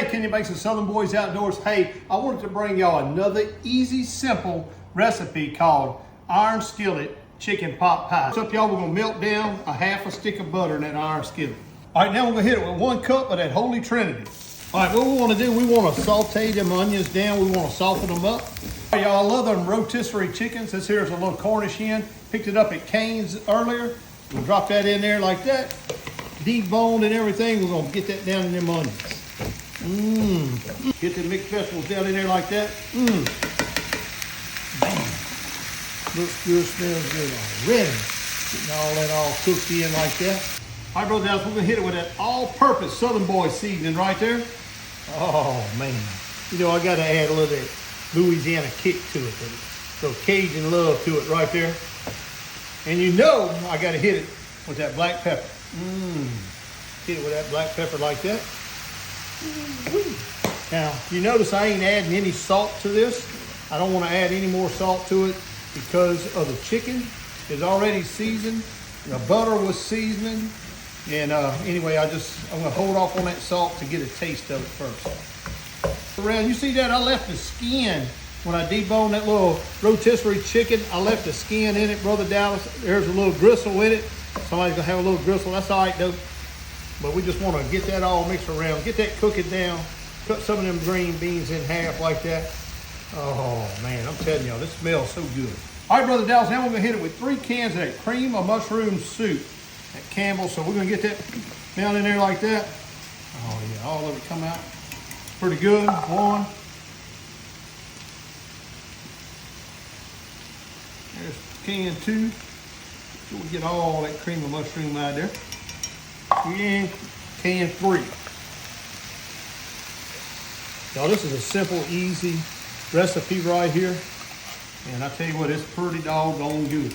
Hey, Kenny Bakes and Southern Boys Outdoors. Hey, I wanted to bring y'all another easy, simple recipe called iron skillet chicken pot pie. What's up, y'all? We're gonna melt down a half a stick of butter in that iron skillet. All right, now we're gonna hit it with 1 cup of that Holy Trinity. All right, what we wanna do, we wanna saute them onions down. We wanna soften them up. All right, y'all, I love them rotisserie chickens. This here is a little Cornish hen. Picked it up at Cane's earlier. We'll drop that in there like that. Deboned and everything. We're gonna get that down in them onions. Get the mixed vegetables down in there like that. Bam. Looks good, smells good already. Getting all that all cooked in like that. All right, brother, now we're gonna hit it with that all-purpose Southern Boy seasoning right there. Oh man, you know I gotta add a little bit Louisiana kick to it, a little Cajun love to it right there. And you know I gotta hit it with that black pepper. Hit it with that black pepper like that. Now, you notice I ain't adding any salt to this. I don't want to add any more salt to it because of the chicken is already seasoned. The butter was seasoning. And anyway, I'm going to hold off on that salt to get a taste of it first. Around, you see that? I left the skin when I deboned that little rotisserie chicken. I left the skin in it, Brother Dallas. There's a little gristle in it. Somebody's going to have a little gristle. That's all right, though. But we just want to get that all mixed around. Get that cooking down. Cut some of them green beans in half like that. Oh, man, I'm telling y'all, this smells so good. All right, Brother Dallas, now we're going to hit it with 3 cans of that cream of mushroom soup at Campbell's. So we're going to get that down in there like that. Oh, yeah, all of it come out. Pretty good. 1. There's can 2. So we get all that cream of mushroom out there. And can 3. Y'all, this is a simple, easy recipe right here. And I tell you what, it's pretty doggone good.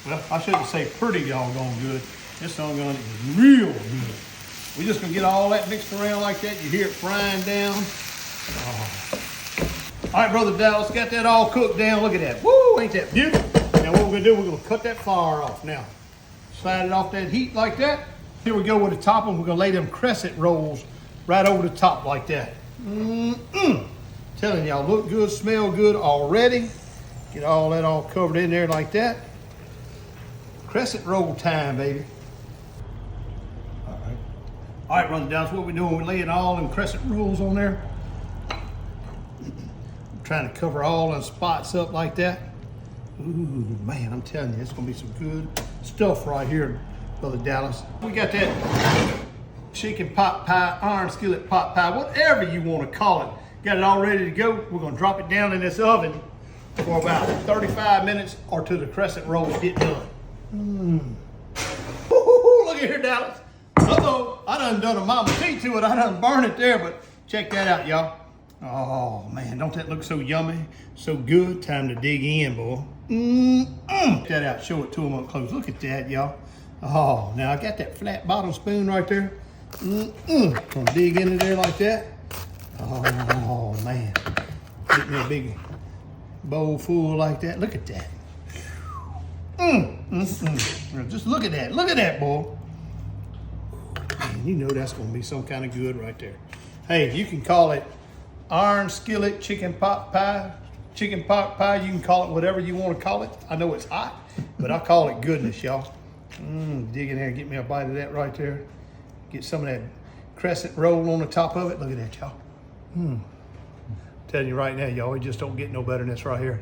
Well, I shouldn't say pretty doggone good. This doggone is real good. We're just gonna get all that mixed around like that. You hear it frying down. Oh. All right, Brother Dallas, got that all cooked down. Look at that. Woo, ain't that beautiful? Now what we're gonna do, we're gonna cut that fire off now. Slide it off that heat like that. Here we go with the topping. We're gonna lay them crescent rolls right over the top like that. Telling y'all, look good, smell good already. Get all that all covered in there like that. Crescent roll time, baby. All right, Brother Dallas, what we're doing, we're laying all them crescent rolls on there. I'm trying to cover all them spots up like that. Ooh, man, I'm telling you, it's gonna be some good stuff right here, Brother Dallas. We got that chicken pot pie, iron skillet pot pie, whatever you want to call it. Got it all ready to go. We're gonna drop it down in this oven for about 35 minutes or till the crescent rolls get done. Look at here, Dallas. Uh-oh, I done a mama tea to it. I done burned it there, but check that out, y'all. Oh, man, don't that look so yummy, so good? Time to dig in, boy. Check that out, show it to them up close. Look at that, y'all. Oh, now I got that flat bottom spoon right there. Gonna dig into there like that. Oh, man. Get me a big bowl full like that. Look at that. Just look at that. Look at that, boy. Man, you know that's gonna be some kind of good right there. Hey, you can call it iron skillet chicken pot pie, you can call it whatever you want to call it. I know it's hot, but I call it goodness, y'all. Dig in there and get me a bite of that right there. Get some of that crescent roll on the top of it. Look at that, y'all. Telling you right now, y'all, it just don't get no better than this right here.